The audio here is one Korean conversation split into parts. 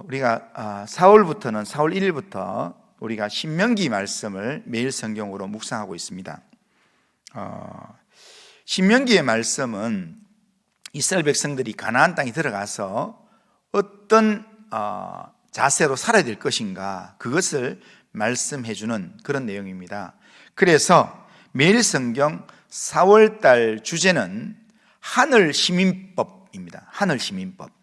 우리가 4월 1일부터 우리가 신명기 말씀을 매일 성경으로 묵상하고 있습니다. 신명기의 말씀은 이스라엘 백성들이 가나안 땅에 들어가서 어떤 자세로 살아야 될 것인가, 그것을 말씀해 주는 그런 내용입니다. 그래서 매일 성경 4월달 주제는 하늘 시민법입니다. 하늘 시민법.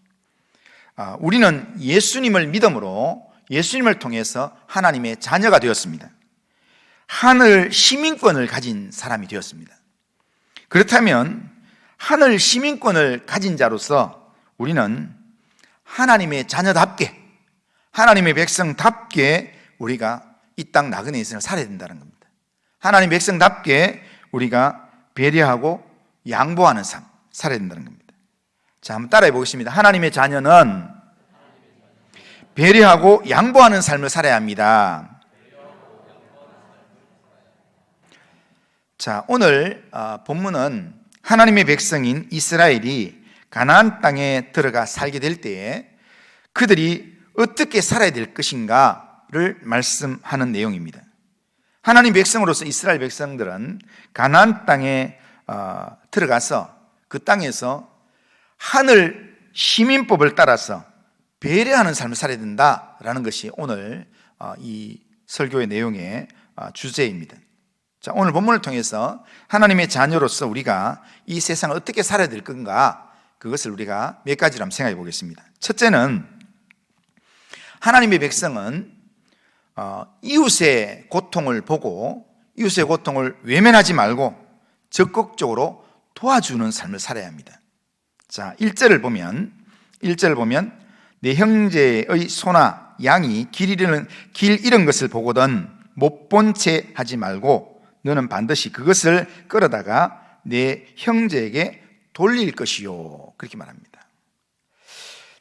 우리는 예수님을 믿음으로 예수님을 통해서 하나님의 자녀가 되었습니다. 하늘 시민권을 가진 사람이 되었습니다. 그렇다면 하늘 시민권을 가진 자로서 우리는 하나님의 자녀답게, 하나님의 백성답게 우리가 이 땅 나그네에서 살아야 된다는 겁니다. 하나님의 백성답게 우리가 배려하고 양보하는 삶 살아야 된다는 겁니다. 자, 한번 따라해 보겠습니다. 하나님의 자녀는 배려하고 양보하는 삶을 살아야 합니다. 자, 오늘 본문은 하나님의 백성인 이스라엘이 가나안 땅에 들어가 살게 될 때에 그들이 어떻게 살아야 될 것인가를 말씀하는 내용입니다. 하나님 백성으로서 이스라엘 백성들은 가나안 땅에 들어가서 그 땅에서 하늘 시민법을 따라서 배려하는 삶을 살아야 된다라는 것이 오늘 이 설교의 내용의 주제입니다. 자, 오늘 본문을 통해서 하나님의 자녀로서 우리가 이 세상을 어떻게 살아야 될 건가, 그것을 우리가 몇 가지로 한번 생각해 보겠습니다. 첫째는 하나님의 백성은 이웃의 고통을 보고 이웃의 고통을 외면하지 말고 적극적으로 도와주는 삶을 살아야 합니다. 자, 1절을 보면 내 형제의 소나 양이 길 잃은 것을 보거든 못 본 채 하지 말고 너는 반드시 그것을 끌어다가 내 형제에게 돌릴 것이요, 그렇게 말합니다.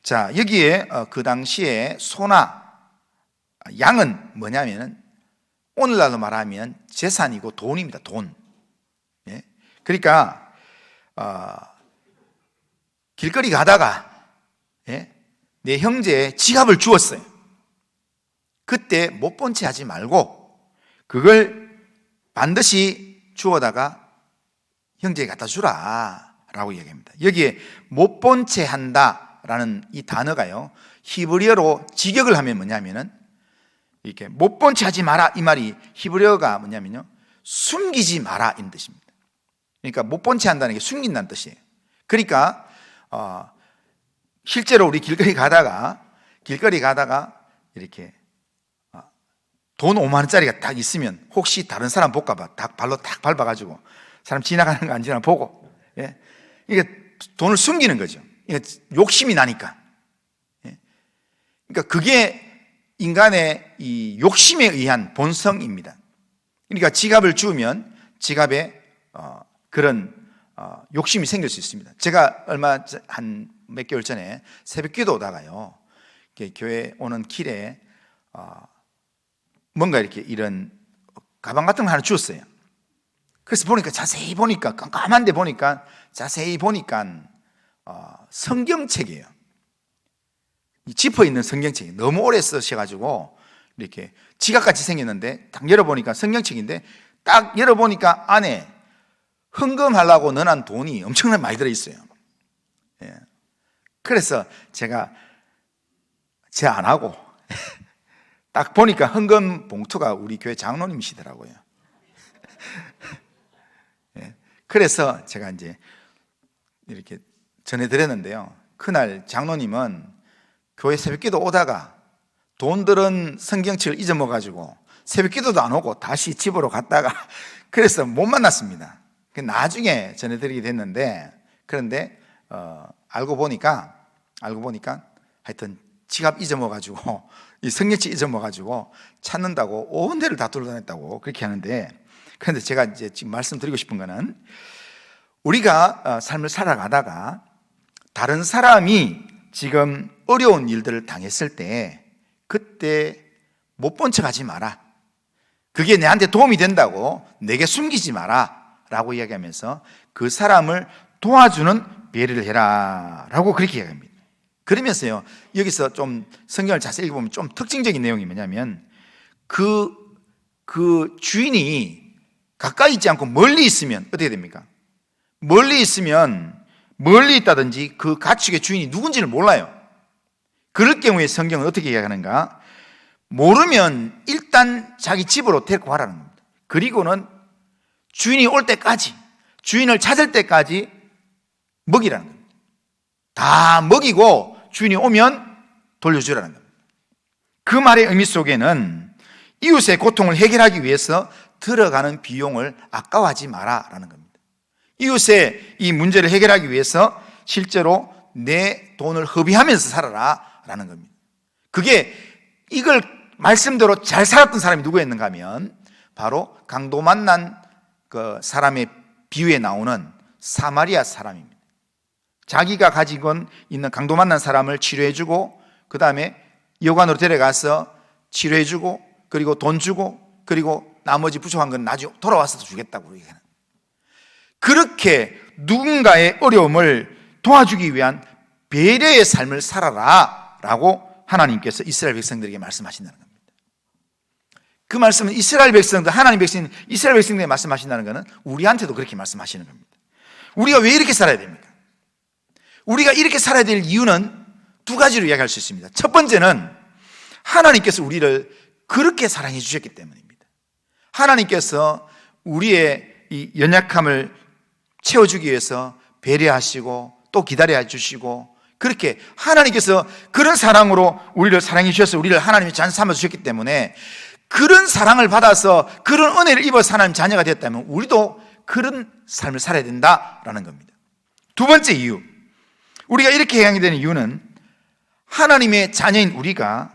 자, 여기에 그 당시에 소나 양은 뭐냐면 오늘날로 말하면 재산이고 돈입니다. 돈. 예? 그러니까 길거리 가다가 내 형제의 지갑을 주었어요. 그때 못 본 채 하지 말고 그걸 반드시 주워다가 형제에 갖다 주라 라고 이야기합니다. 여기에 못 본 채 한다라는 이 단어가요, 히브리어로 직역을 하면 뭐냐면은 이렇게 못 본 채 하지 마라, 이 말이 히브리어가 뭐냐면요, 숨기지 마라 이 뜻입니다. 그러니까 못 본 채 한다는 게 숨긴다는 뜻이에요. 그러니까 실제로 우리 길거리 가다가 이렇게 돈 5만 원짜리가 딱 있으면 혹시 다른 사람 볼까 봐 발로 딱 밟아가지고 사람 지나가는 거 안 지나 보고, 예? 이게 돈을 숨기는 거죠. 이게 욕심이 나니까. 예? 그러니까 그게 인간의 이 욕심에 의한 본성입니다. 그러니까 지갑을 주우면 지갑에 그런 욕심이 생길 수 있습니다. 제가 한 몇 개월 전에 새벽기도 오다가요, 교회 오는 길에 뭔가 이렇게 이런 가방 같은 거 하나 주었어요. 그래서 보니까 자세히 보니까 깜깜한데 보니까 자세히 보니까 성경책이에요. 지퍼 있는 성경책이 너무 오래 쓰셔가지고 이렇게 지갑같이 생겼는데 딱 열어보니까 성경책인데 딱 열어보니까 안에 헌금하려고 넣어놓은 돈이 엄청나게 많이 들어있어요. 예. 그래서 제가 제 안 하고 딱 보니까 헌금 봉투가 우리 교회 장로님이시더라고요. 예. 그래서 제가 이제 이렇게 전해드렸는데요, 그날 장로님은 교회 새벽기도 오다가 돈 들은 성경책을 잊어먹어가지고 새벽기도도 안 오고 다시 집으로 갔다가 그래서 못 만났습니다. 나중에 전해드리게 됐는데, 그런데 알고 보니까 하여튼 지갑 잊어먹어가지고 이 성경책 잊어먹어가지고 찾는다고 온 데를 다 돌아다녔다고 그렇게 하는데, 그런데 제가 이제 지금 말씀드리고 싶은 거는 우리가 삶을 살아가다가 다른 사람이 지금 어려운 일들을 당했을 때 그때 못 본 척 하지 마라, 그게 내한테 도움이 된다고 내게 숨기지 마라 라고 이야기하면서 그 사람을 도와주는 배려를 해라 라고 그렇게 이야기합니다. 그러면서요, 여기서 좀 성경을 자세히 읽어보면 좀 특징적인 내용이 뭐냐면 그 주인이 가까이 있지 않고 멀리 있으면 어떻게 됩니까? 멀리 있으면 멀리 있다든지 그 가축의 주인이 누군지를 몰라요. 그럴 경우에 성경은 어떻게 이야기하는가? 모르면 일단 자기 집으로 데리고 가라는 겁니다. 그리고는 주인이 올 때까지, 주인을 찾을 때까지 먹이라는 겁니다. 다 먹이고 주인이 오면 돌려주라는 겁니다. 그 말의 의미 속에는 이웃의 고통을 해결하기 위해서 들어가는 비용을 아까워하지 마라라는 겁니다. 이웃의 이 문제를 해결하기 위해서 실제로 내 돈을 허비하면서 살아라라는 겁니다. 그게 이걸 말씀대로 잘 살았던 사람이 누구였는가 하면 바로 강도 만난 그 사람의 비유에 나오는 사마리아 사람입니다. 자기가 가지고 있는 강도 만난 사람을 치료해주고 그 다음에 여관으로 데려가서 치료해주고 그리고 돈 주고 그리고 나머지 부족한 건 나중에 돌아와서 주겠다고 얘기하는, 그렇게 누군가의 어려움을 도와주기 위한 배려의 삶을 살아라 라고 하나님께서 이스라엘 백성들에게 말씀하신다는 겁니다. 그 말씀은 이스라엘 백성들, 하나님 백성, 이스라엘 백성들에게 말씀하신다는 것은 우리한테도 그렇게 말씀하시는 겁니다. 우리가 왜 이렇게 살아야 됩니까? 우리가 이렇게 살아야 될 이유는 두 가지로 이야기할 수 있습니다. 첫 번째는 하나님께서 우리를 그렇게 사랑해 주셨기 때문입니다. 하나님께서 우리의 이 연약함을 채워주기 위해서 배려하시고 또 기다려 주시고, 그렇게 하나님께서 그런 사랑으로 우리를 사랑해 주셔서 우리를 하나님의 자녀 삼아 주셨기 때문에, 그런 사랑을 받아서 그런 은혜를 입어서 하나님 자녀가 되었다면 우리도 그런 삶을 살아야 된다라는 겁니다. 두 번째 이유, 우리가 이렇게 해야 되는 이유는 하나님의 자녀인 우리가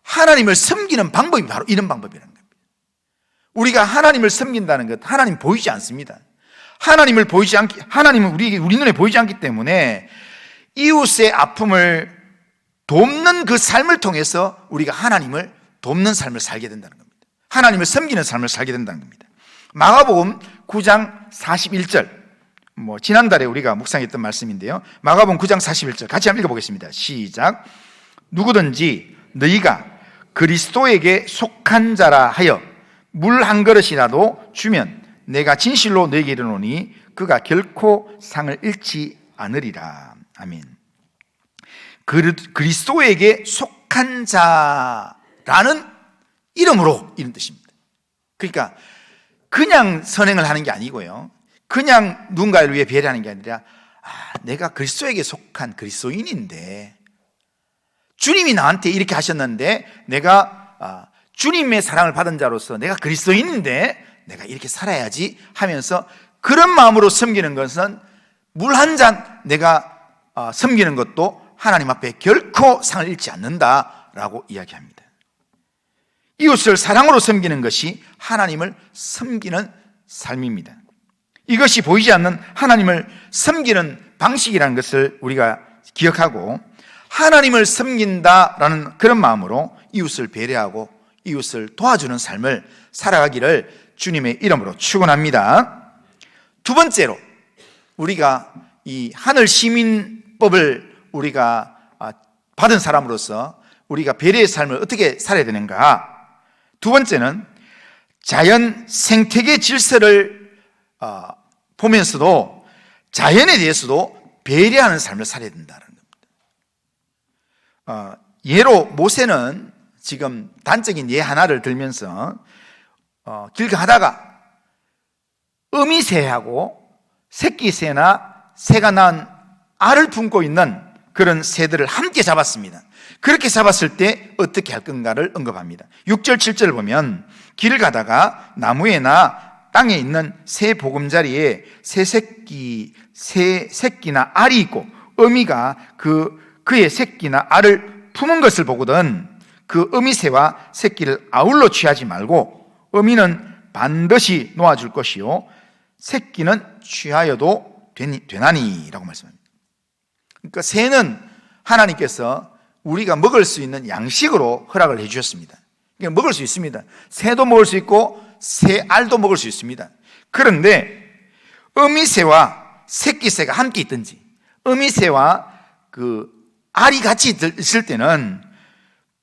하나님을 섬기는 방법이 바로 이런 방법이라는 겁니다. 우리가 하나님을 섬긴다는 것, 하나님 보이지 않습니다. 하나님은 우리 눈에 보이지 않기 때문에 이웃의 아픔을 돕는 그 삶을 통해서 우리가 하나님을 돕는 삶을 살게 된다는 겁니다. 하나님을 섬기는 삶을 살게 된다는 겁니다. 마가복음 9장 41절, 지난달에 우리가 묵상했던 말씀인데요, 마가복음 9장 41절 같이 한번 읽어보겠습니다. 시작. 누구든지 너희가 그리스도에게 속한 자라 하여 물 한 그릇이라도 주면 내가 진실로 너희에게 이르노니 그가 결코 상을 잃지 않으리라. 아멘. 그리스도에게 속한 자라는 이름으로, 이런 뜻입니다. 그러니까 그냥 선행을 하는 게 아니고요, 그냥 누군가를 위해 배려하는 게 아니라 내가 그리스도에게 속한 그리스도인인데, 주님이 나한테 이렇게 하셨는데 내가 주님의 사랑을 받은 자로서 내가 그리스도인인데 내가 이렇게 살아야지 하면서 그런 마음으로 섬기는 것은 물 한 잔 내가 섬기는 것도 하나님 앞에 결코 상을 잃지 않는다라고 이야기합니다. 이웃을 사랑으로 섬기는 것이 하나님을 섬기는 삶입니다. 이것이 보이지 않는 하나님을 섬기는 방식이라는 것을 우리가 기억하고, 하나님을 섬긴다라는 그런 마음으로 이웃을 배려하고 이웃을 도와주는 삶을 살아가기를 주님의 이름으로 축원합니다. 두 번째로, 우리가 이 하늘 시민법을 우리가 받은 사람으로서 우리가 배려의 삶을 어떻게 살아야 되는가? 두 번째는 자연 생태계 질서를 보면서도 자연에 대해서도 배려하는 삶을 살아야 된다는 겁니다. 예로 모세는 지금 단적인 예 하나를 들면서 길 가다가 어미새하고 새끼새나 새가 낳은 알을 품고 있는 그런 새들을 함께 잡았습니다. 그렇게 잡았을 때 어떻게 할 건가를 언급합니다. 6절 7절을 보면 길을 가다가 나무에나 땅에 있는 새 보금자리에 새 새끼나 알이 있고 어미가 그의 새끼나 알을 품은 것을 보거든 그 어미새와 새끼를 아울러 취하지 말고 어미는 반드시 놓아줄 것이요 새끼는 취하여도 되나니 라고 말씀합니다. 그러니까 새는 하나님께서 우리가 먹을 수 있는 양식으로 허락을 해 주셨습니다. 그러니까 먹을 수 있습니다. 새도 먹을 수 있고 새 알도 먹을 수 있습니다. 그런데 어미새와 새끼새가 함께 있든지 어미새와 그 알이 같이 있을 때는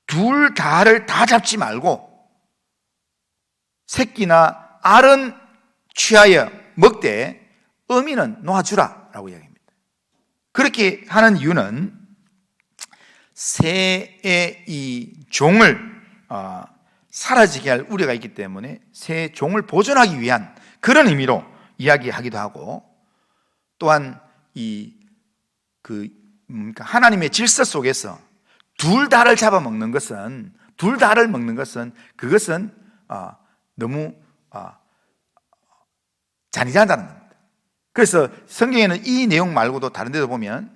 둘 다를 다 잡지 말고 새끼나 알은 취하여 먹되 어미는 놓아주라라고 이야기합니다. 그렇게 하는 이유는 새의 이 종을 사라지게 할 우려가 있기 때문에 새의 종을 보존하기 위한 그런 의미로 이야기하기도 하고, 또한 하나님의 질서 속에서 둘 다를 잡아먹는 것은, 둘 다를 먹는 것은 그것은 너무 잔인하다는 겁니다. 그래서 성경에는 이 내용 말고도 다른 데도 보면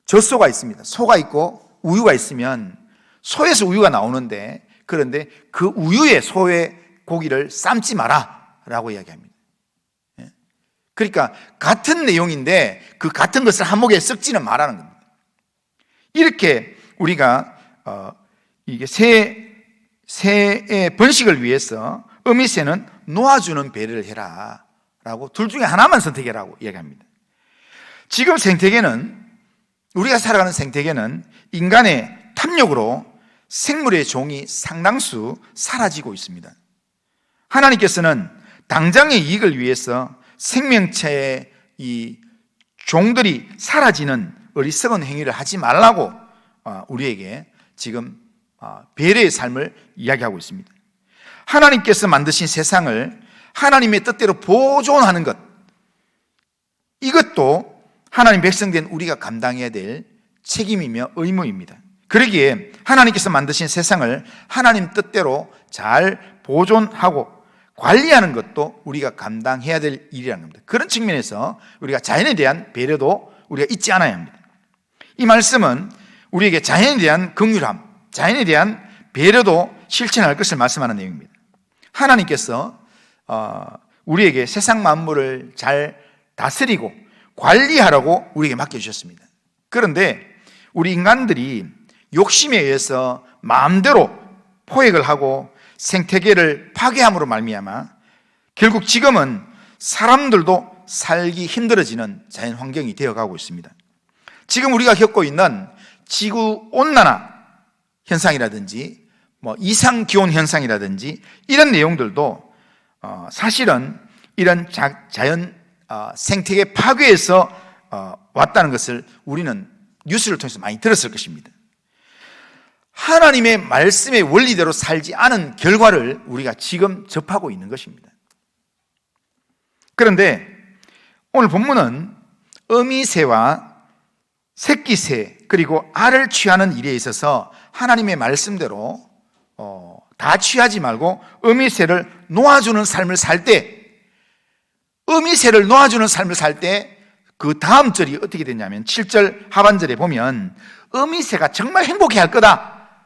젖소가 있습니다. 소가 있고 우유가 있으면 소에서 우유가 나오는데, 그런데 그 우유에 소의 고기를 삶지 마라 라고 이야기합니다. 그러니까 같은 내용인데 그 같은 것을 한몫에 섞지는 말라는 겁니다. 이렇게 우리가 이게 새의 번식을 위해서 어미새는 놓아주는 배려를 해라 라고, 둘 중에 하나만 선택해라고 이야기합니다. 지금 생태계는, 우리가 살아가는 생태계는 인간의 탐욕으로 생물의 종이 상당수 사라지고 있습니다. 하나님께서는 당장의 이익을 위해서 생명체의 이 종들이 사라지는 어리석은 행위를 하지 말라고 우리에게 지금 배려의 삶을 이야기하고 있습니다. 하나님께서 만드신 세상을 하나님의 뜻대로 보존하는 것, 이것도 하나님 백성된 우리가 감당해야 될 책임이며 의무입니다. 그러기에 하나님께서 만드신 세상을 하나님 뜻대로 잘 보존하고 관리하는 것도 우리가 감당해야 될 일이라는 겁니다. 그런 측면에서 우리가 자연에 대한 배려도 우리가 잊지 않아야 합니다. 이 말씀은 우리에게 자연에 대한 긍휼함, 자연에 대한 배려도 실천할 것을 말씀하는 내용입니다. 하나님께서 우리에게 세상 만물을 잘 다스리고 관리하라고 우리에게 맡겨주셨습니다. 그런데 우리 인간들이 욕심에 의해서 마음대로 포획을 하고 생태계를 파괴함으로 말미암아 결국 지금은 사람들도 살기 힘들어지는 자연 환경이 되어가고 있습니다. 지금 우리가 겪고 있는 지구 온난화 현상이라든지 이상 기온 현상이라든지 이런 내용들도 사실은 이런 자연 생태계 파괴에서 왔다는 것을 우리는 뉴스를 통해서 많이 들었을 것입니다. 하나님의 말씀의 원리대로 살지 않은 결과를 우리가 지금 접하고 있는 것입니다. 그런데 오늘 본문은 어미새와 새끼새 그리고 알을 취하는 일에 있어서 하나님의 말씀대로 다 취하지 말고 어미새를 놓아주는 삶을 살 때, 어미새를 놓아주는 삶을 살 때 그 다음 절이 어떻게 되냐면 7절 하반절에 보면 어미새가 정말 행복해할 거다,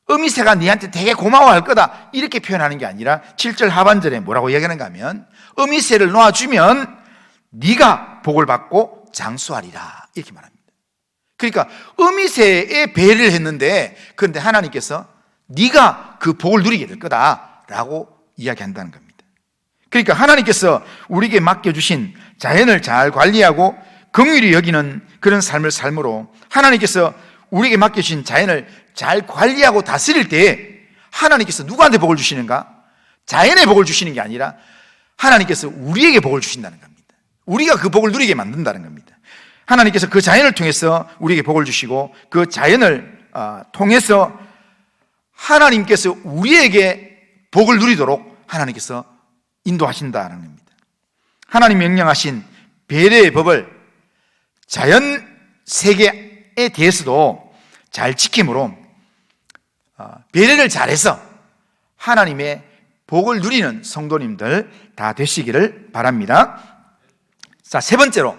어미새가 니한테 되게 고마워할 거다, 이렇게 표현하는 게 아니라 7절 하반절에 뭐라고 이야기하는가 하면 어미새를 놓아주면 네가 복을 받고 장수하리라 이렇게 말합니다. 그러니까 어미새에 배를 했는데, 그런데 하나님께서 네가 그 복을 누리게 될 거다라고 이야기한다는 겁니다. 그러니까 하나님께서 우리에게 맡겨주신 자연을 잘 관리하고 긍휼히 여기는 그런 삶을 삶으로, 하나님께서 우리에게 맡겨주신 자연을 잘 관리하고 다스릴 때 하나님께서 누구한테 복을 주시는가? 자연에 복을 주시는 게 아니라 하나님께서 우리에게 복을 주신다는 겁니다. 우리가 그 복을 누리게 만든다는 겁니다. 하나님께서 그 자연을 통해서 우리에게 복을 주시고 그 자연을 통해서 하나님께서 우리에게 복을 누리도록 하나님께서 인도하신다는 겁니다. 하나님 명령하신 배려의 법을 자연 세계에 대해서도 잘 지킴으로 배려를 잘해서 하나님의 복을 누리는 성도님들 다 되시기를 바랍니다. 자, 세 번째로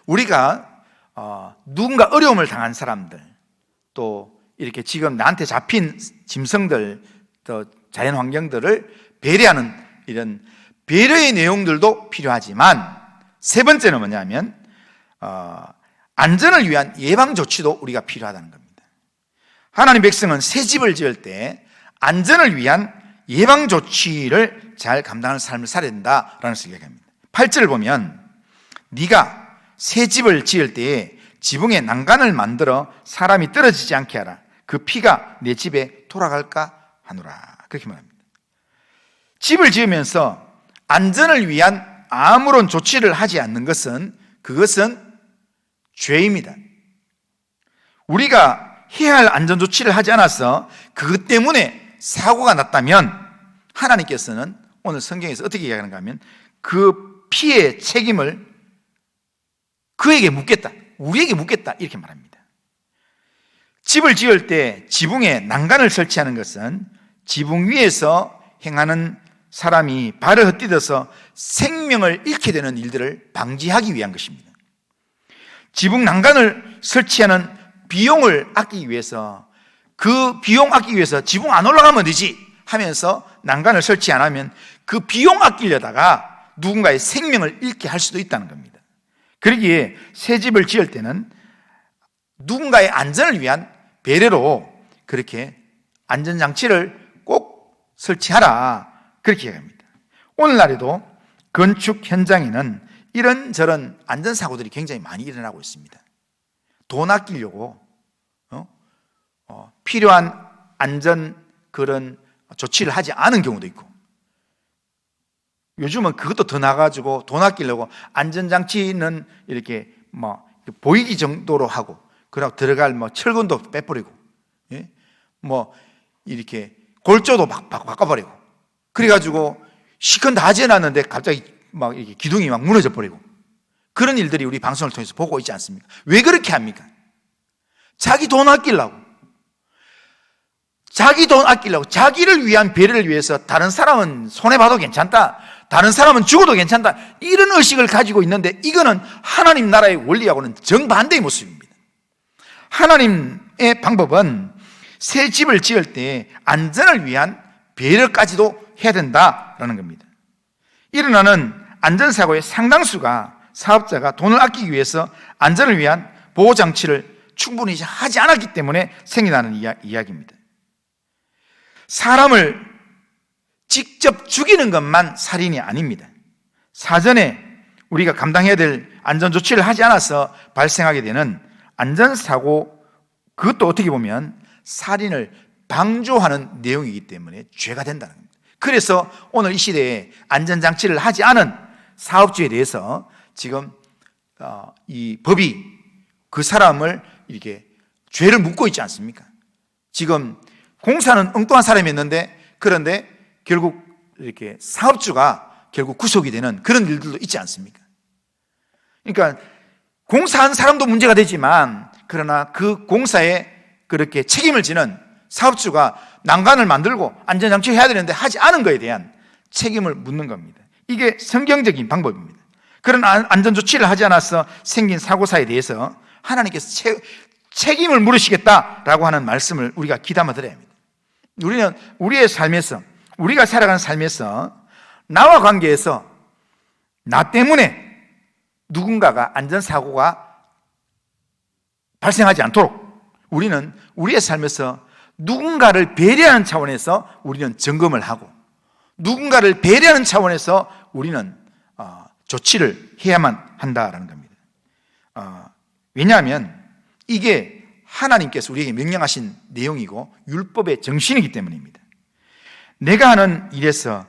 우리가 누군가 어려움을 당한 사람들, 또 이렇게 지금 나한테 잡힌 짐승들, 또 자연 환경들을 배려하는 이런 배려의 내용들도 필요하지만, 세 번째는 뭐냐면 안전을 위한 예방 조치도 우리가 필요하다는 겁니다. 하나님 백성은 새 집을 지을 때 안전을 위한 예방 조치를 잘 감당하는 삶을 살아야 된다라는 것을 얘기합니다. 8절을 보면 네가 새 집을 지을 때에 지붕에 난간을 만들어 사람이 떨어지지 않게 하라. 그 피가 내 집에 돌아갈까 하노라. 그렇게 말합니다. 집을 지으면서 안전을 위한 아무런 조치를 하지 않는 것은 그것은 죄입니다. 우리가 해야 할 안전 조치를 하지 않아서 그것 때문에 사고가 났다면 하나님께서는 오늘 성경에서 어떻게 이야기하는가 하면 그 피의 책임을 그에게 묻겠다, 우리에게 묻겠다 이렇게 말합니다. 집을 지을 때 지붕에 난간을 설치하는 것은 지붕 위에서 행하는 사람이 발을 헛디뎌서 생명을 잃게 되는 일들을 방지하기 위한 것입니다. 지붕 난간을 설치하는 비용을 아끼기 위해서, 그 비용 아끼기 위해서 지붕 안 올라가면 되지 하면서 난간을 설치 안 하면 그 비용 아끼려다가 누군가의 생명을 잃게 할 수도 있다는 겁니다. 그러기에 새 집을 지을 때는 누군가의 안전을 위한 배려로 그렇게 안전장치를 꼭 설치하라 그렇게 얘기합니다. 오늘날에도 건축 현장에는 이런저런 안전사고들이 굉장히 많이 일어나고 있습니다. 돈 아끼려고 필요한 안전 그런 조치를 하지 않은 경우도 있고, 요즘은 그것도 더 나가지고 돈 아끼려고 안전장치는 이렇게 보이기 정도로 하고, 그러고 들어갈 철근도 빼버리고, 이렇게 골조도 막 바꿔버리고, 그래가지고 시컨 다 지어놨는데 갑자기 이렇게 기둥이 무너져 버리고, 그런 일들이 우리 방송을 통해서 보고 있지 않습니까? 왜 그렇게 합니까? 자기 돈 아끼려고, 자기를 위한 배려를 위해서 다른 사람은 손해봐도 괜찮다, 다른 사람은 죽어도 괜찮다, 이런 의식을 가지고 있는데 이거는 하나님 나라의 원리하고는 정반대의 모습입니다. 하나님의 방법은 새 집을 지을 때 안전을 위한 배려까지도 해야 된다라는 겁니다. 일어나는 안전사고의 상당수가 사업자가 돈을 아끼기 위해서 안전을 위한 보호장치를 충분히 하지 않았기 때문에 생겨나는 이야기입니다. 사람을 직접 죽이는 것만 살인이 아닙니다. 사전에 우리가 감당해야 될 안전조치를 하지 않아서 발생하게 되는 안전사고, 그것도 어떻게 보면 살인을 방조하는 내용이기 때문에 죄가 된다는 겁니다. 그래서 오늘 이 시대에 안전장치를 하지 않은 사업주에 대해서 지금 이 법이 그 사람을 이렇게 죄를 묻고 있지 않습니까? 지금 공사는 엉뚱한 사람이었는데, 그런데 결국 이렇게 사업주가 결국 구속이 되는 그런 일들도 있지 않습니까? 그러니까 공사한 사람도 문제가 되지만, 그러나 그 공사에 그렇게 책임을 지는 사업주가 난간을 만들고 안전장치를 해야 되는데 하지 않은 것에 대한 책임을 묻는 겁니다. 이게 성경적인 방법입니다. 그런 안전조치를 하지 않아서 생긴 사고사에 대해서 하나님께서 책임을 물으시겠다라고 하는 말씀을 우리가 귀담아 들어야 합니다. 우리는 우리의 삶에서, 우리가 살아가는 삶에서 나와 관계에서 나 때문에 누군가가 안전사고가 발생하지 않도록 우리는 우리의 삶에서 누군가를 배려하는 차원에서 우리는 점검을 하고, 누군가를 배려하는 차원에서 우리는 조치를 해야만 한다라는 겁니다. 왜냐하면 이게 하나님께서 우리에게 명령하신 내용이고 율법의 정신이기 때문입니다. 내가 하는 일에서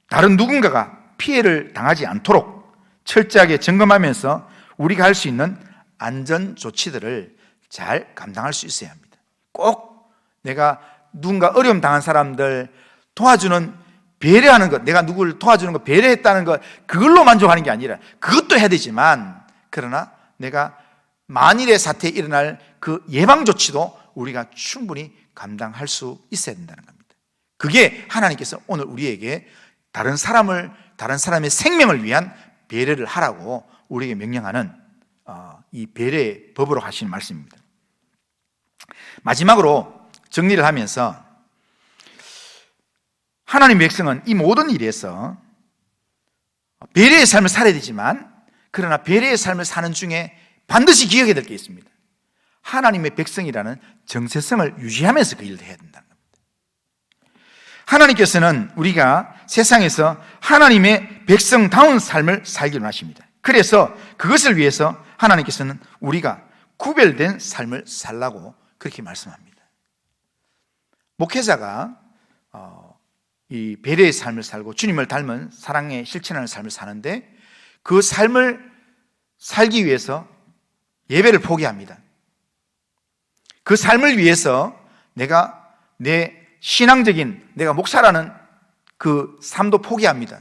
다른 누군가가 피해를 당하지 않도록 철저하게 점검하면서 우리가 할 수 있는 안전 조치들을 잘 감당할 수 있어야 합니다. 꼭 내가 누군가 어려움 당한 사람들 도와주는, 배려하는 것, 내가 누구를 도와주는 것, 배려했다는 것, 그걸로 만족하는 게 아니라 그것도 해야 되지만, 그러나 내가 만일의 사태에 일어날 그 예방 조치도 우리가 충분히 감당할 수 있어야 된다는 겁니다. 그게 하나님께서 오늘 우리에게 다른 사람의 생명을 위한 배려를 하라고 우리에게 명령하는 이 배려의 법으로 하시는 말씀입니다. 마지막으로 정리를 하면서, 하나님 백성은 이 모든 일에서 배려의 삶을 살아야 되지만, 그러나 배려의 삶을 사는 중에 반드시 기억해야 될 게 있습니다. 하나님의 백성이라는 정체성을 유지하면서 그 일을 해야 된다는 겁니다. 하나님께서는 우리가 세상에서 하나님의 백성다운 삶을 살기를 원하십니다. 그래서 그것을 위해서 하나님께서는 우리가 구별된 삶을 살라고 그렇게 말씀합니다. 목회자가 이 배려의 삶을 살고 주님을 닮은 사랑에 실천하는 삶을 사는데, 그 삶을 살기 위해서 예배를 포기합니다. 그 삶을 위해서 내가 내 신앙적인, 내가 목사라는 그 삶도 포기합니다.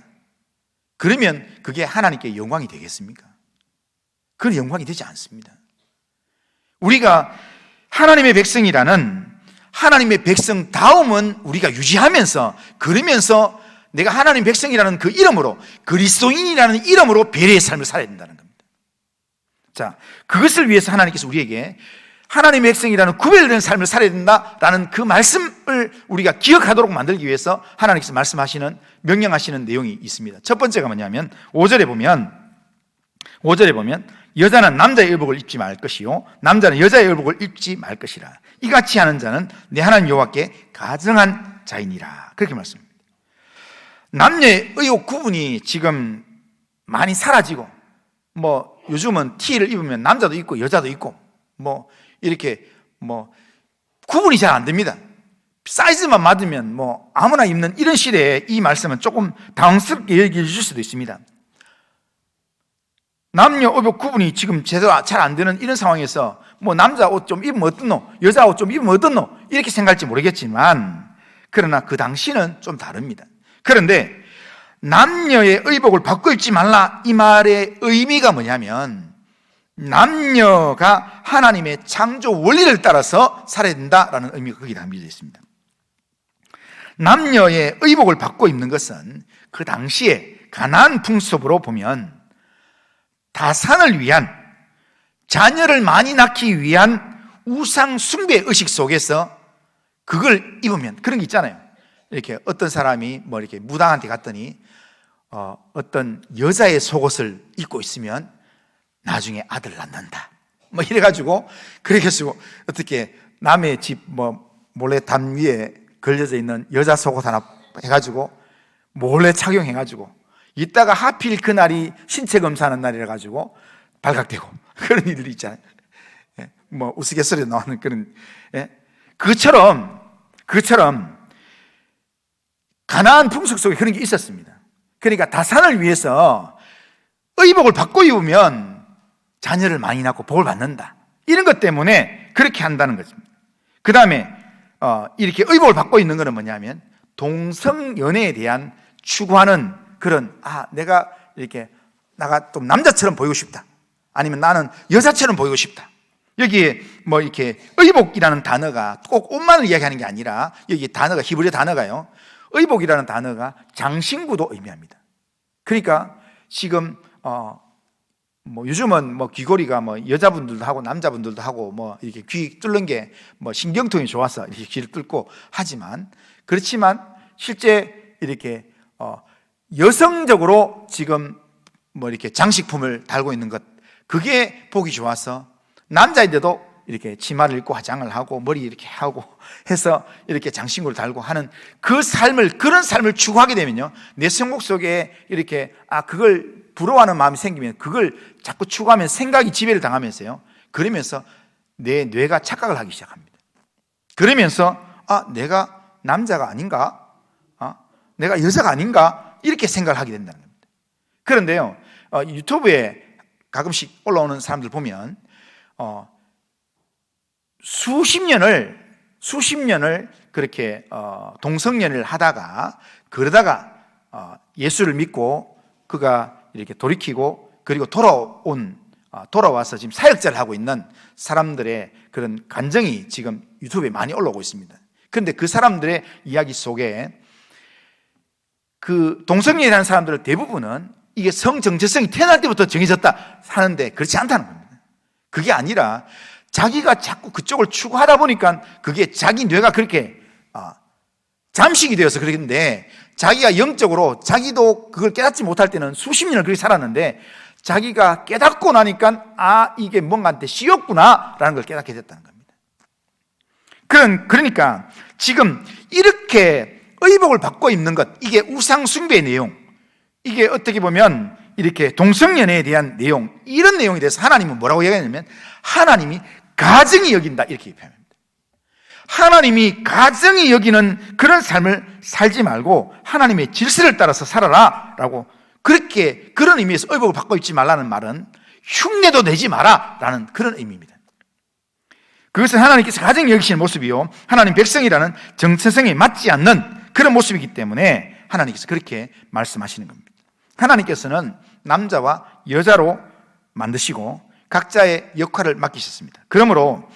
그러면 그게 하나님께 영광이 되겠습니까? 그건 영광이 되지 않습니다. 우리가 하나님의 백성이라는, 하나님의 백성다움은 우리가 유지하면서, 그러면서 내가 하나님 백성이라는 그 이름으로, 그리스도인이라는 이름으로 배려의 삶을 살아야 된다는 겁니다. 자, 그것을 위해서 하나님께서 우리에게 하나님의 백성이라는 구별된 삶을 살아야 된다라는 그 말씀을 우리가 기억하도록 만들기 위해서 하나님께서 말씀하시는, 명령하시는 내용이 있습니다. 첫 번째가 뭐냐면 5절에 보면 여자는 남자의 의복을 입지 말 것이요 남자는 여자의 의복을 입지 말 것이라. 이같이 하는 자는 내 하나님 여호와께 가증한 자이니라. 그렇게 말씀합니다. 남녀의 의복 구분이 지금 많이 사라지고, 요즘은 티를 입으면 남자도 입고 여자도 입고, 이렇게 구분이 잘 안 됩니다. 사이즈만 맞으면 아무나 입는 이런 시대에 이 말씀은 조금 당황스럽게 얘기해 주실 수도 있습니다. 남녀 의복 구분이 지금 제대로 잘 안 되는 이런 상황에서 남자 옷 좀 입으면 어떻노? 여자 옷 좀 입으면 어떻노? 이렇게 생각할지 모르겠지만, 그러나 그 당시는 좀 다릅니다. 그런데 남녀의 의복을 바꿔 입지 말라, 이 말의 의미가 뭐냐면, 남녀가 하나님의 창조 원리를 따라서 살아야 된다라는 의미가 거기에 담겨져 있습니다. 남녀의 의복을 바꿔 입는 것은 그 당시에 가나안 풍습으로 보면 다산을 위한, 자녀를 많이 낳기 위한 우상 숭배 의식 속에서 그걸 입으면, 그런 게 있잖아요. 이렇게 어떤 사람이 이렇게 무당한테 갔더니 어떤 여자의 속옷을 입고 있으면 나중에 아들 낳는다, 이래가지고, 그렇게 쓰고, 어떻게 남의 집 몰래 담 위에 걸려져 있는 여자 속옷 하나 해가지고 몰래 착용해가지고, 이따가 하필 그날이 신체 검사하는 날이라 가지고 발각되고, 그런 일들이 있잖아요. 우스갯소리에 나오는 그런, 그처럼 가나안 풍속 속에 그런 게 있었습니다. 그러니까 다산을 위해서 의복을 바꿔 입으면 자녀를 많이 낳고 복을 받는다, 이런 것 때문에 그렇게 한다는 것입니다. 그 다음에 이렇게 의복을 바꿔 입는 것은 뭐냐면 동성연애에 대한 추구하는 그런, 내가 좀 남자처럼 보이고 싶다, 아니면 나는 여자처럼 보이고 싶다. 여기에 이렇게 의복이라는 단어가 꼭 옷만을 이야기하는 게 아니라, 여기 단어가 히브리 단어가요, 의복이라는 단어가 장신구도 의미합니다. 그러니까 지금 요즘은 귀걸이가 여자분들도 하고 남자분들도 하고 이렇게 귀 뚫는 게 신경통이 좋아서 이렇게 귀를 뚫고 하지만, 그렇지만 실제 이렇게 여성적으로 지금 이렇게 장식품을 달고 있는 것, 그게 보기 좋아서 남자인데도 이렇게 치마를 입고 화장을 하고 머리 이렇게 하고 해서 이렇게 장신구를 달고 하는 그런 삶을 추구하게 되면요, 내 성목 속에 이렇게 그걸 부러워하는 마음이 생기면 그걸 자꾸 추구하면 생각이 지배를 당하면서요, 그러면서 내 뇌가 착각을 하기 시작합니다. 그러면서 내가 남자가 아닌가? 내가 여자가 아닌가? 이렇게 생각을 하게 된다는 겁니다. 그런데요, 유튜브에 가끔씩 올라오는 사람들 보면 수십 년을 그렇게 동성연애를 하다가, 그러다가 예수를 믿고 그가 이렇게 돌이키고, 그리고 돌아와서 지금 사역자를 하고 있는 사람들의 그런 간증이 지금 유튜브에 많이 올라오고 있습니다. 그런데 그 사람들의 이야기 속에 그 동성연애라는 사람들 대부분은 이게 성정체성이 태어날 때부터 정해졌다 하는데, 그렇지 않다는 겁니다. 그게 아니라 자기가 자꾸 그쪽을 추구하다 보니까 그게 자기 뇌가 그렇게 잠식이 되어서 그러는데, 자기가 영적으로 자기도 그걸 깨닫지 못할 때는 수십 년을 그렇게 살았는데, 자기가 깨닫고 나니까 이게 뭔가한테 씌었구나 라는 걸 깨닫게 됐다는 겁니다. 그러니까 지금 이렇게 의복을 바꿔 입는 것, 이게 우상 숭배의 내용, 이게 어떻게 보면 이렇게 동성연애에 대한 내용, 이런 내용에 대해서 하나님은 뭐라고 얘기하냐면 하나님이 가증히 여긴다 이렇게 표현합니다. 하나님이 가증히 여기는 그런 삶을 살지 말고 하나님의 질서를 따라서 살아라 라고, 그렇게 그런 의미에서 의복을 바꿔 입지 말라는 말은 흉내도 내지 마라 라는 그런 의미입니다. 그것은 하나님께서 가증히 여기시는 모습이요, 하나님 백성이라는 정체성에 맞지 않는 그런 모습이기 때문에 하나님께서 그렇게 말씀하시는 겁니다. 하나님께서는 남자와 여자로 만드시고 각자의 역할을 맡기셨습니다. 그러므로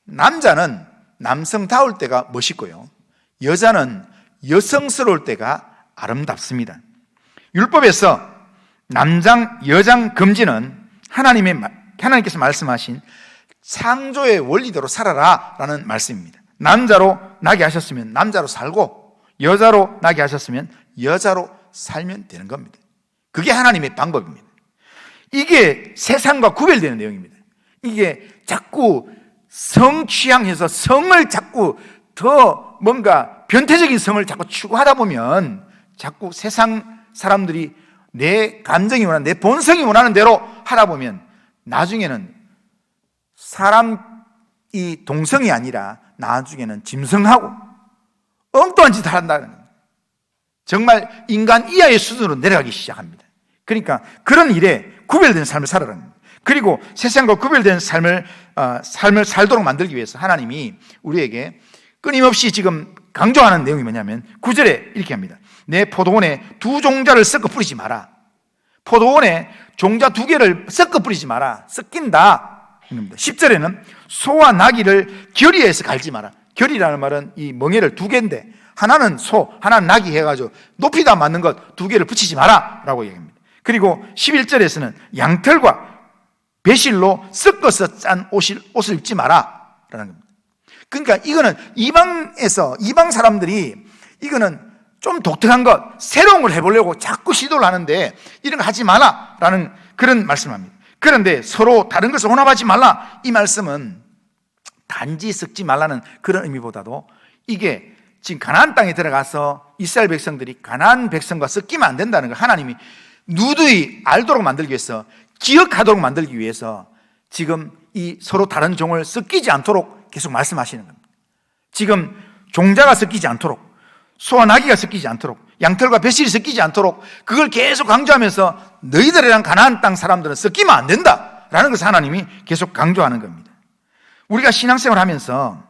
남자는 남성다울 때가 멋있고요, 여자는 여성스러울 때가 아름답습니다. 율법에서 남장, 여장 금지는 하나님께서 말씀하신 창조의 원리대로 살아라 라는 말씀입니다. 남자로 나게 하셨으면 남자로 살고, 여자로 나게 하셨으면 여자로 살면 되는 겁니다. 그게 하나님의 방법입니다. 이게 세상과 구별되는 내용입니다. 이게 자꾸 성취향해서 성을 자꾸 더 뭔가 변태적인 성을 자꾸 추구하다 보면 자꾸 세상 사람들이 내 감정이 원하는, 내 본성이 원하는 대로 하다 보면 나중에는 사람이 동성이 아니라 나중에는 짐승하고 엉뚱한 짓을 한다는 겁니다. 정말 인간 이하의 수준으로 내려가기 시작합니다. 그러니까 그런 일에 구별된 삶을 살아라는 겁니다. 그리고 세상과 구별된 삶을 살도록 만들기 위해서 하나님이 우리에게 끊임없이 지금 강조하는 내용이 뭐냐면 9절에 이렇게 합니다. 내 포도원에 두 종자를 섞어 뿌리지 마라. 포도원에 종자 두 개를 섞어 뿌리지 마라. 섞인다. 10절에는 소와 나귀를 결의해서 갈지 마라. 결의라는 말은 이 멍에를 두 개인데 하나는 소, 하나는 나귀 해가지고 높이도 안 맞는 것 두 개를 붙이지 마라 라고 얘기합니다. 그리고 11절에서는 양털과 배실로 섞어서 짠 옷을 입지 마라 라는 겁니다. 그러니까 이거는 이방 사람들이 이거는 좀 독특한 것, 새로운 걸 해보려고 자꾸 시도를 하는데 이런 거 하지 마라 라는 그런 말씀을 합니다. 그런데 서로 다른 것을 혼합하지 말라, 이 말씀은 단지 섞지 말라는 그런 의미보다도 이게 지금 가나안 땅에 들어가서 이스라엘 백성들이 가나안 백성과 섞이면 안 된다는 걸 하나님이 누누이 알도록 만들기 위해서, 기억하도록 만들기 위해서 지금 이 서로 다른 종을 섞이지 않도록 계속 말씀하시는 겁니다. 지금 종자가 섞이지 않도록, 소와 나귀가 섞이지 않도록, 양털과 배실이 섞이지 않도록 그걸 계속 강조하면서 너희들이랑 가나안 땅 사람들은 섞이면 안 된다라는 것을 하나님이 계속 강조하는 겁니다. 우리가 신앙생활을 하면서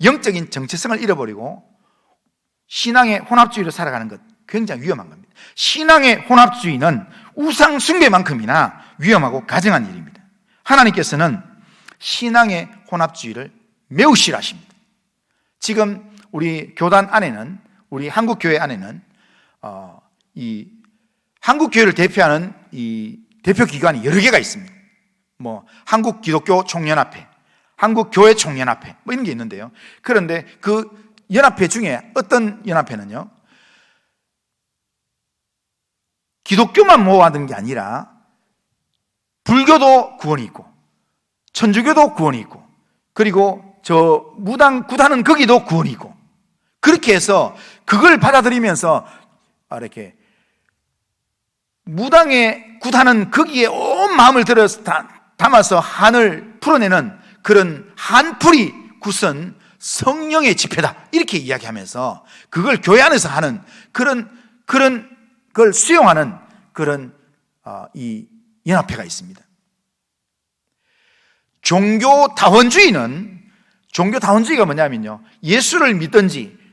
영적인 정체성을 잃어버리고 신앙의 혼합주의로 살아가는 것, 굉장히 위험한 겁니다. 신앙의 혼합주의는 우상 숭배만큼이나 위험하고 가증한 일입니다. 하나님께서는 신앙의 혼합주의를 매우 싫어하십니다. 지금 우리 교단 안에는, 우리 한국교회 안에는 이 한국교회를 대표하는 이 대표기관이 여러 개가 있습니다. 뭐 한국기독교 총연합회, 한국교회 총연합회 뭐 이런 게 있는데요. 그런데 그 연합회 중에 어떤 연합회는요, 기독교만 모아둔 게 아니라 불교도 구원이 있고 천주교도 구원이 있고 그리고 저 무당 굿하는 거기도 구원이 있고, 그렇게 해서 그걸 받아들이면서 이렇게 무당에 굿하는 거기에 온 마음을 들여서 담아서 한을 풀어내는 그런 한풀이 굳은 성령의 집회다 이렇게 이야기하면서 그걸 교회 안에서 하는 그런 걸 수용하는 그런 이 연합회가 있습니다. 종교다원주의가 뭐냐면요, 예수를 믿든지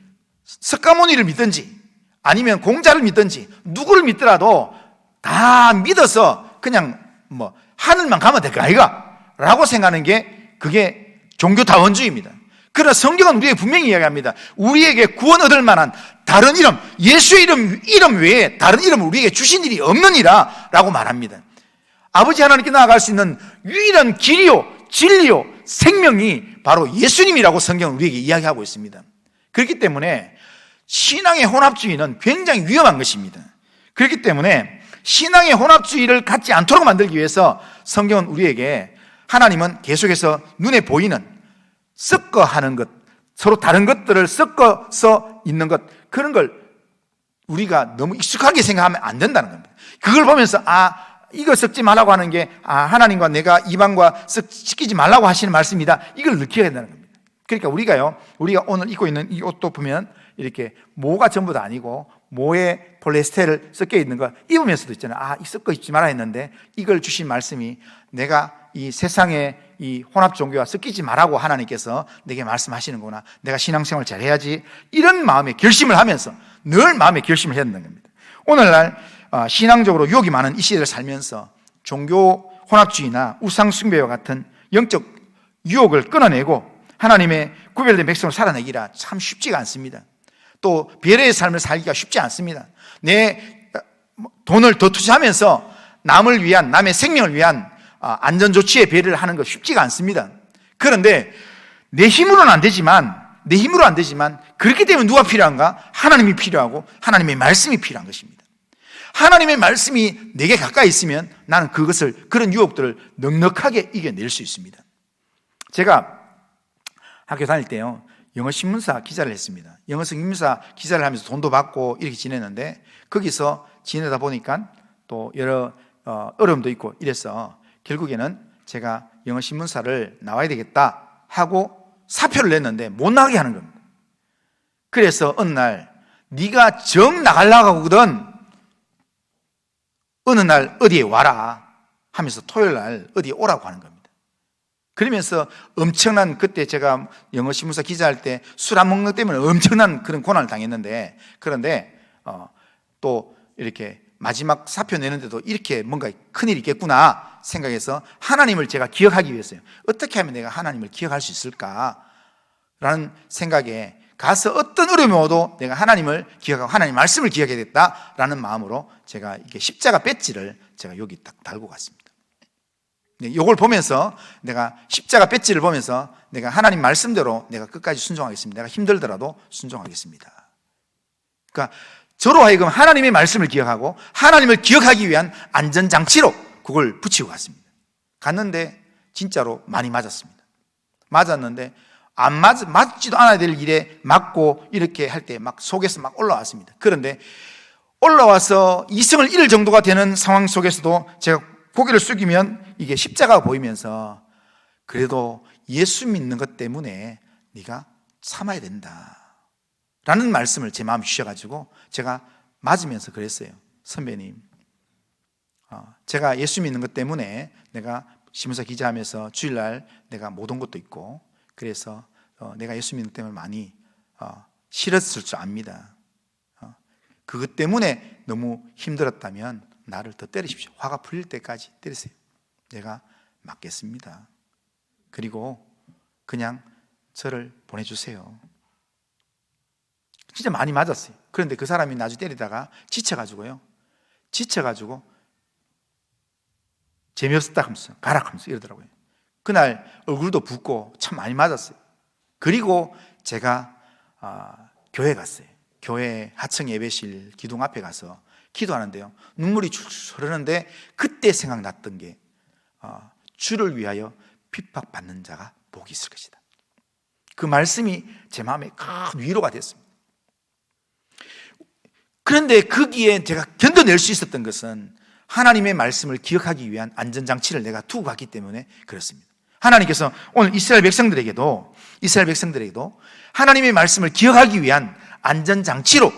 석가모니를 믿든지 아니면 공자를 믿든지 누구를 믿더라도 다 믿어서 그냥 뭐 하늘만 가면 될 거 아이가 라고 생각하는 게 그게 종교다원주의입니다. 그러나 성경은 우리에게 분명히 이야기합니다. 우리에게 구원 얻을 만한 다른 이름, 예수의 이름 외에 다른 이름을 우리에게 주신 일이 없느니라 라고 말합니다. 아버지 하나님께 나아갈 수 있는 유일한 길이요 진리요 생명이 바로 예수님이라고 성경은 우리에게 이야기하고 있습니다. 그렇기 때문에 신앙의 혼합주의는 굉장히 위험한 것입니다. 그렇기 때문에 신앙의 혼합주의를 갖지 않도록 만들기 위해서 성경은 우리에게, 하나님은 계속해서 눈에 보이는 섞어 하는 것, 서로 다른 것들을 섞어서 있는 것, 그런 걸 우리가 너무 익숙하게 생각하면 안 된다는 겁니다. 그걸 보면서 이거 섞지 말라고 하는 게 하나님과 내가 이방과 섞이지 말라고 하시는 말씀이다, 이걸 느껴야 된다는 겁니다. 그러니까 우리가 오늘 입고 있는 이 옷도 보면 이렇게 모가 전부 다 아니고 모에 폴리에스테르 섞여 있는 거 입으면서도 있잖아요. 이 섞어 입지 말아 했는데 이걸 주신 말씀이 내가 이 세상에 이 혼합 종교와 섞이지 말라고 하나님께서 내게 말씀하시는구나, 내가 신앙생활 잘해야지, 이런 마음의 결심을 하면서 늘 마음의 결심을 해야 된다는 겁니다. 오늘날 신앙적으로 유혹이 많은 이 시대를 살면서 종교 혼합주의나 우상 숭배와 같은 영적 유혹을 끊어내고 하나님의 구별된 백성으로 살아내기라 참 쉽지가 않습니다. 또 배려의 삶을 살기가 쉽지 않습니다. 내 돈을 더 투자하면서 남을 위한, 남의 생명을 위한 안전조치에 배려를 하는 거 쉽지가 않습니다. 그런데 내 힘으로는 안 되지만 그렇기 때문에 누가 필요한가? 하나님이 필요하고 하나님의 말씀이 필요한 것입니다. 하나님의 말씀이 내게 가까이 있으면 나는 그런 유혹들을 넉넉하게 이겨낼 수 있습니다. 제가 학교 다닐 때요, 영어신문사 기자를 했습니다. 영어신문사 기자를 하면서 돈도 받고 이렇게 지냈는데, 거기서 지내다 보니까 또 여러 어려움도 있고 이래서 결국에는 제가 영어신문사를 나와야 되겠다 하고 사표를 냈는데 못 나가게 하는 겁니다. 그래서 어느 날 네가 정 나가려고 하거든, 어느 날 어디에 와라 하면서 토요일 날 어디에 오라고 하는 겁니다. 그러면서 엄청난, 그때 제가 영어신문사 기자할 때 술 안 먹는 것 때문에 엄청난 그런 고난을 당했는데, 그런데 또 이렇게 마지막 사표 내는데도 이렇게 뭔가 큰일이 있겠구나 생각해서 하나님을 제가 기억하기 위해서요, 어떻게 하면 내가 하나님을 기억할 수 있을까라는 생각에 가서 어떤 어려움이 와도 내가 하나님을 기억하고 하나님 말씀을 기억해야겠다라는 마음으로 제가 이게 십자가 배지를 제가 여기 딱 달고 갔습니다. 이걸 보면서 내가 십자가 배지를 보면서 내가 하나님 말씀대로 내가 끝까지 순종하겠습니다. 내가 힘들더라도 순종하겠습니다. 그러니까 저로 하여금 하나님의 말씀을 기억하고 하나님을 기억하기 위한 안전장치로 그걸 붙이고 갔습니다. 갔는데 진짜로 많이 맞았습니다. 맞았는데 맞지도 않아야 될 일에 맞고 이렇게 할 때 막 속에서 막 올라왔습니다. 그런데 올라와서 이성을 잃을 정도가 되는 상황 속에서도 제가 고개를 숙이면 이게 십자가가 보이면서 그래도 예수 믿는 것 때문에 네가 참아야 된다 라는 말씀을 제 마음에 주셔가지고 제가 맞으면서 그랬어요. 선배님, 제가 예수 믿는 것 때문에 내가 신문사 기자하면서 주일날 내가 못 온 것도 있고, 그래서 내가 예수 믿는 것 때문에 많이 싫었을 줄 압니다. 그것 때문에 너무 힘들었다면 나를 더 때리십시오. 화가 풀릴 때까지 때리세요. 내가 맞겠습니다. 그리고 그냥 저를 보내주세요. 진짜 많이 맞았어요. 그런데 그 사람이 나중에 때리다가 지쳐가지고 재미없었다 하면서 가라 하면서 이러더라고요. 그날 얼굴도 붓고 참 많이 맞았어요. 그리고 제가 교회 갔어요. 교회 하청 예배실 기둥 앞에 가서 기도하는데요, 눈물이 줄줄 흐르는데 그때 생각났던 게 주를 위하여 핍박받는 자가 복이 있을 것이다. 그 말씀이 제 마음에 큰 위로가 됐습니다. 그런데 거기에 제가 견뎌낼 수 있었던 것은 하나님의 말씀을 기억하기 위한 안전장치를 내가 두고 갔기 때문에 그렇습니다. 하나님께서 오늘 이스라엘 백성들에게도 하나님의 말씀을 기억하기 위한 안전장치로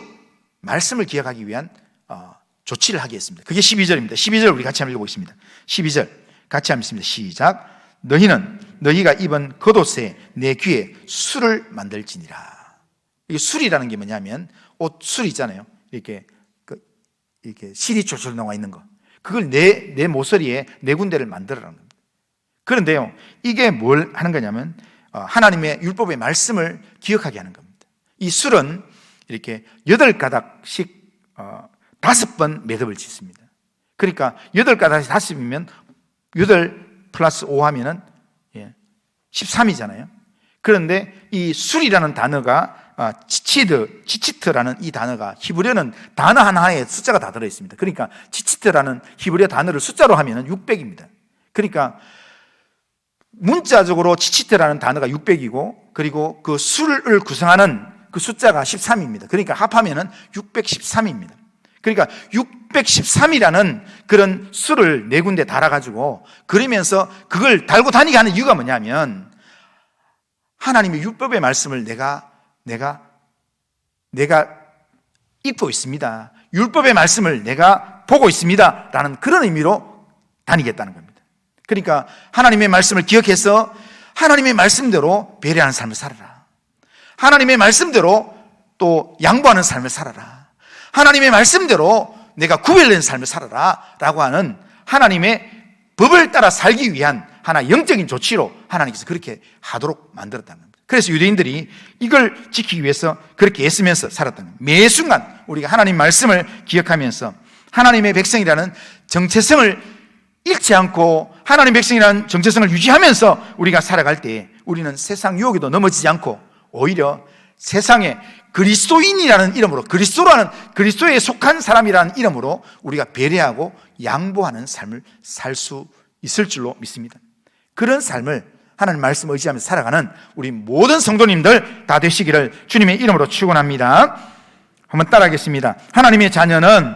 말씀을 기억하기 위한 조치를 하겠습니다. 그게 12절입니다. 12절 우리 같이 한번 읽어보겠습니다. 12절 같이 한번 읽습니다. 시작. 너희가 입은 겉옷에 내 귀에 술을 만들지니라. 이게 술이라는 게 뭐냐면 술 있잖아요. 이렇게 실이 쫄쫄 나와 있는 거. 그걸 내 모서리에 네 군데를 만들어라는 겁니다. 그런데요, 이게 뭘 하는 거냐면 하나님의 율법의 말씀을 기억하게 하는 겁니다. 이 술은 이렇게 8가닥씩 5번 매듭을 짓습니다. 그러니까 8가닥이 5이면 8 플러스 5 하면은 13이잖아요. 그런데 이 술이라는 단어가 치치트라는 이 단어가 히브리어는 단어 하나에 숫자가 다 들어있습니다. 그러니까 치치트라는 히브리어 단어를 숫자로 하면은 600입니다. 그러니까 문자적으로 치치트라는 단어가 600이고, 그리고 그 술을 구성하는 그 숫자가 13입니다. 그러니까 합하면은 613입니다. 그러니까 613이라는 그런 수를 네 군데 달아가지고 그러면서 그걸 달고 다니게 하는 이유가 뭐냐면 하나님의 율법의 말씀을 내가 읽고 있습니다. 율법의 말씀을 내가 보고 있습니다. 라는 그런 의미로 다니겠다는 겁니다. 그러니까 하나님의 말씀을 기억해서 하나님의 말씀대로 배려하는 삶을 살아라. 하나님의 말씀대로 또 양보하는 삶을 살아라. 하나님의 말씀대로 내가 구별된 삶을 살아라 라고 하는 하나님의 법을 따라 살기 위한 하나 영적인 조치로 하나님께서 그렇게 하도록 만들었다는 겁니다. 그래서 유대인들이 이걸 지키기 위해서 그렇게 애쓰면서 살았다는 겁니다. 매 순간 우리가 하나님 말씀을 기억하면서 하나님의 백성이라는 정체성을 잃지 않고 하나님의 백성이라는 정체성을 유지하면서 우리가 살아갈 때 우리는 세상 유혹에도 넘어지지 않고 오히려 세상에 그리스도인이라는 이름으로, 그리스도에 속한 사람이라는 이름으로 우리가 배려하고 양보하는 삶을 살 수 있을 줄로 믿습니다. 그런 삶을 하나님 말씀 의지하면서 살아가는 우리 모든 성도님들 다 되시기를 주님의 이름으로 축원합니다. 한번 따라하겠습니다. 하나님의 자녀는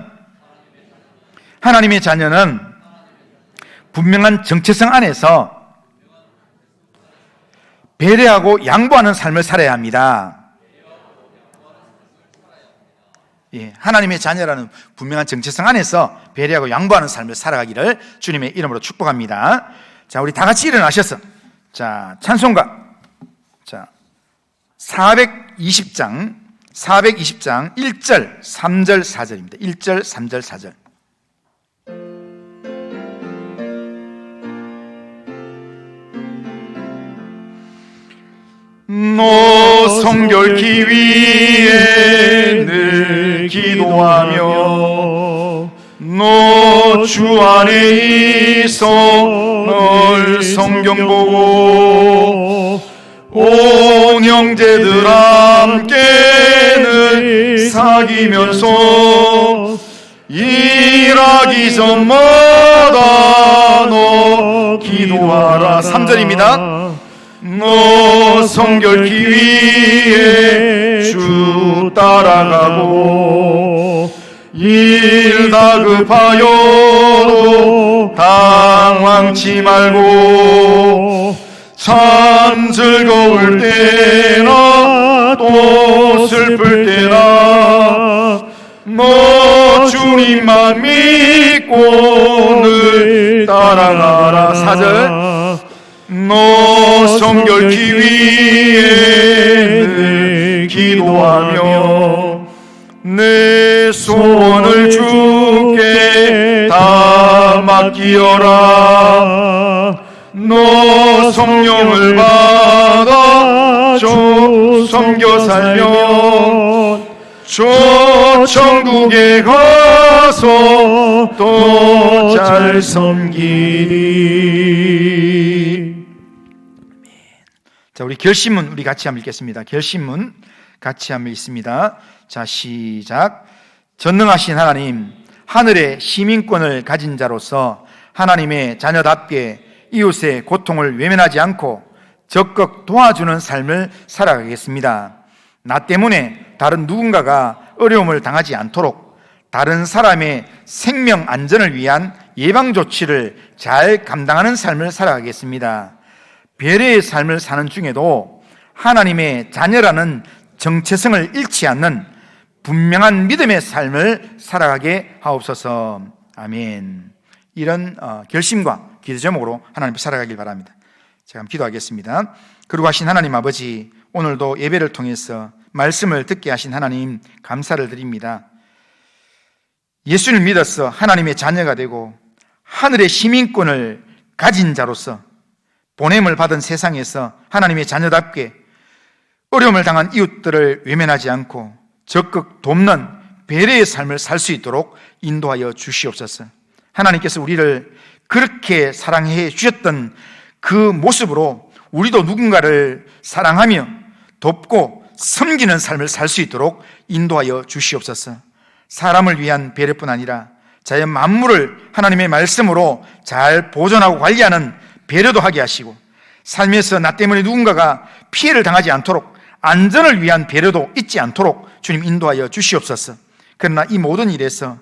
분명한 정체성 안에서 배려하고 양보하는 삶을 살아야 합니다. 예, 하나님의 자녀라는 분명한 정체성 안에서 배려하고 양보하는 삶을 살아가기를 주님의 이름으로 축복합니다. 자, 우리 다 같이 일어나셔서 찬송가 420장 1절 3절 4절입니다. 1절 3절 4절. 너 성결케 위해 늘 기도하며 너 주 안에 있어 널 성경 보고 온 형제들 함께 늘 사귀면서 일하기 전마다 너 기도하라. 3절입니다. 너 성결케 위해 주 따라가고 일 다급하여도 당황치 말고 참 즐거울 때나 또 슬플 때나 너 주님만 믿고 늘 따라가라. 4절. 너 성결케 위해 늘 기도하며 내 소원을 주께 다 맡기어라. 너 성령을 받아 주 섬겨 살면 저 천국에 가서 또 잘 섬기리. 자, 우리 결심문 우리 같이 한번 읽겠습니다. 결심문 같이 한번 읽습니다. 자, 시작. 전능하신 하나님, 하늘의 시민권을 가진 자로서 하나님의 자녀답게 이웃의 고통을 외면하지 않고 적극 도와주는 삶을 살아가겠습니다. 나 때문에 다른 누군가가 어려움을 당하지 않도록 다른 사람의 생명 안전을 위한 예방 조치를 잘 감당하는 삶을 살아가겠습니다. 배려의 삶을 사는 중에도 하나님의 자녀라는 정체성을 잃지 않는 분명한 믿음의 삶을 살아가게 하옵소서. 아멘. 이런 결심과 기도 제목으로 하나님 앞에 살아가길 바랍니다. 제가 한번 기도하겠습니다. 거룩하신 하나님 아버지, 오늘도 예배를 통해서 말씀을 듣게 하신 하나님 감사를 드립니다. 예수를 믿어서 하나님의 자녀가 되고 하늘의 시민권을 가진 자로서 보냄을 받은 세상에서 하나님의 자녀답게 어려움을 당한 이웃들을 외면하지 않고 적극 돕는 배려의 삶을 살 수 있도록 인도하여 주시옵소서. 하나님께서 우리를 그렇게 사랑해 주셨던 그 모습으로 우리도 누군가를 사랑하며 돕고 섬기는 삶을 살 수 있도록 인도하여 주시옵소서. 사람을 위한 배려뿐 아니라 자연 만물을 하나님의 말씀으로 잘 보존하고 관리하는 배려도 하게 하시고, 삶에서 나 때문에 누군가가 피해를 당하지 않도록 안전을 위한 배려도 잊지 않도록 주님 인도하여 주시옵소서. 그러나 이 모든 일에서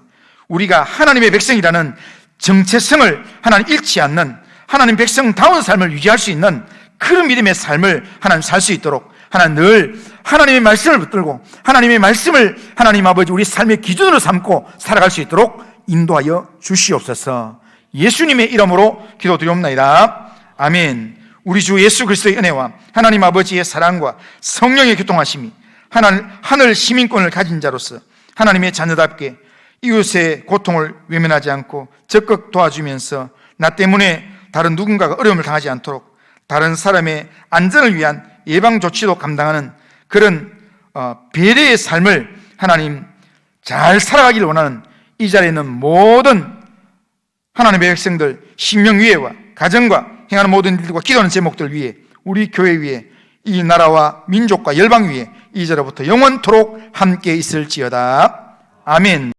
우리가 하나님의 백성이라는 정체성을 하나님 잃지 않는 하나님 백성다운 삶을 유지할 수 있는 그런 믿음의 삶을 하나님 살 수 있도록 하나님 늘 하나님의 말씀을 붙들고 하나님의 말씀을 하나님 아버지 우리 삶의 기준으로 삼고 살아갈 수 있도록 인도하여 주시옵소서. 예수님의 이름으로 기도드리옵나이다. 아멘. 우리 주 예수 그리스도의 은혜와 하나님 아버지의 사랑과 성령의 교통하심이 하늘 시민권을 가진 자로서 하나님의 자녀답게 이웃의 고통을 외면하지 않고 적극 도와주면서 나 때문에 다른 누군가가 어려움을 당하지 않도록 다른 사람의 안전을 위한 예방 조치도 감당하는 그런 배려의 삶을 하나님 잘 살아가기를 원하는 이 자리에 있는 모든 하나님의 백성들 신명위회와 가정과 행하는 모든 일들과 기도하는 제목들 위해 우리 교회 위에 이 나라와 민족과 열방 위에 이제로부터 영원토록 함께 있을지어다. 아멘.